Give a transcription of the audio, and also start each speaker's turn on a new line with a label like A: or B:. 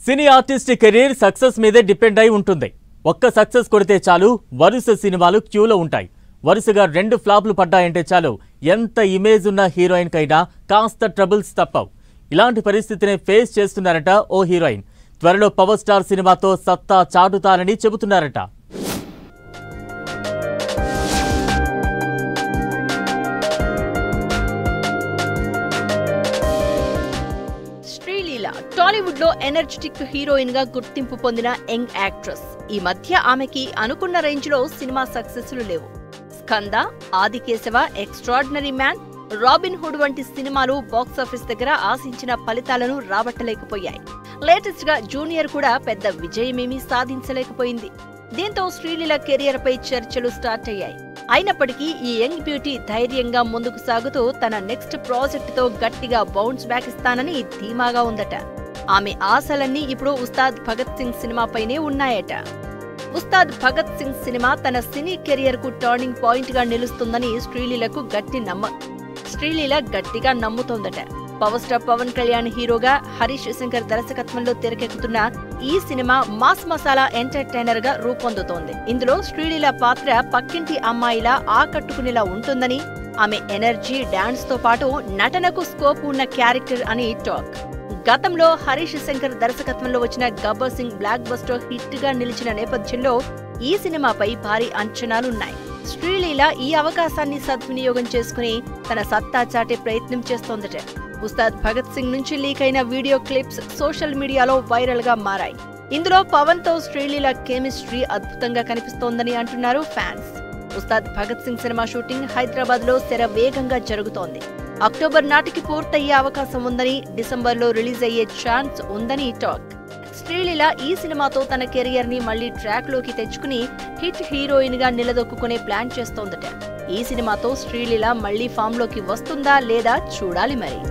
A: Cine artist career success మీదే depend అయి ఉంటుంది. ఒక్క సక్సెస్ కొడితే చాలు వరుస సినిమాలు క్యూలో ఉంటాయి. వరుసగా 2 ఫ్లాప్లు పడ్డాయంటే చాలు ఎంత ఇమేజ్ ఉన్న హీరోయిన్ కైనా కాస్త ట్రబుల్స్ తప్పవు. ఇలాంటి పరిస్థితిని ఫేస్ చేస్తున్నారట ఓ హీరోయిన్. త్వరలో పవర్ స్టార్ సినిమాతో సత్తా చాటుతారని చెబుతున్నారట.
B: టాలీవుడ్ లో ఎనర్జెటిక్ హీరోయిన్ గా గుర్తింపు పొందిన యంగ్ యాక్ట్రెస్. ఈ మధ్య ఆమెకి అనుకున్న రేంజ్ లో సినిమా సక్సెస్లు లేవు. Skanda, Aadikeshava, extraordinary man, robin hood వంటి సినిమాలు బాక్సాఫీస్ దగ్గర ఆశించిన ఫలితాలను రాబట్టలేకపోయాయి. లేటెస్ట్ గా జూనియర్ కూడా పెద్ద విజయమేమీ సాధించలేకపోయింది. దీంతో శ్రీలీల కెరియర్ పై చర్చలు స్టార్ట్ అయ్యాయి. అయినప్పటికీ ఈ యంగ్ బ్యూటీ ధైర్యంగా ముందుకు సాగుతూ తన నెక్స్ట్ ప్రాజెక్ట్ తో గట్టిగా బౌన్స్ బ్యాక్ ఇస్తానని ధీమాగా ఉందట. ఆమె ఆశలన్నీ ఇప్పుడు ఉస్తాద్ భగత్ సింగ్ సినిమాపైనే ఉన్నాయట. ఉస్తాద్ భగత్ సింగ్ సినిమా తన సినీ కెరియర్ కు టర్నింగ్ పాయింట్ గా నిలుస్తుందని శ్రీలీల గట్టిగా నమ్ముతోందట. పవర్ స్టార్ పవన్ కళ్యాణ్ హీరోగా, హరీష్ శంకర్ దర్శకత్వంలో తెరకెక్కుతున్న ఈ సినిమా మాస్ మసాలా ఎంటర్టైనర్ గా రూపొందుతోంది. ఇందులో శ్రీలీల పాత్ర పక్కింటి అమ్మాయిలా ఆకట్టుకునేలా ఉంటుందని, ఆమె ఎనర్జీ, డాన్స్ తో పాటు నటనకు స్కోప్ ఉన్న క్యారెక్టర్ అని టాక్. గతంలో హరీష్ శంకర్ దర్శకత్వంలో వచ్చిన Gabbar Singh block buster hit గా నిలిచిన నేపథ్యంలో ఈ సినిమాపై భారీ అంచనాలున్నాయి. శ్రీలీల ఈ అవకాశాన్ని సద్వినియోగం చేసుకుని తన సత్తా చాటే ప్రయత్నం చేస్తోందట. ఉస్తాద్ భగత్ సింగ్ నుంచి లీక్ అయిన వీడియో క్లిప్స్ సోషల్ మీడియాలో వైరల్ గా మారాయి. ఇందులో పవన్ తో శ్రీలీల కెమిస్ట్రీ అద్భుతంగా కనిపిస్తోందని అంటున్నారు fans. Ustaad Bhagat Singh cinema shooting Hyderabad లో శరవేగంగా జరుగుతోంది. అక్టోబర్ నాటికి పూర్తయ్యే అవకాశం ఉందని, డిసెంబర్లో రిలీజ్ అయ్యే ఛాన్స్ ఉందని టాక్. శ్రీలీల ఈ సినిమాతో తన కెరియర్ ని మళ్లీ ట్రాక్ లోకి తెచ్చుకుని హిట్ హీరోయిన్ గా నిలదొక్కునే ప్లాన్ చేస్తోందట. ఈ సినిమాతో శ్రీలీల మళ్లీ ఫామ్ లోకి వస్తుందా లేదా చూడాలి మరి.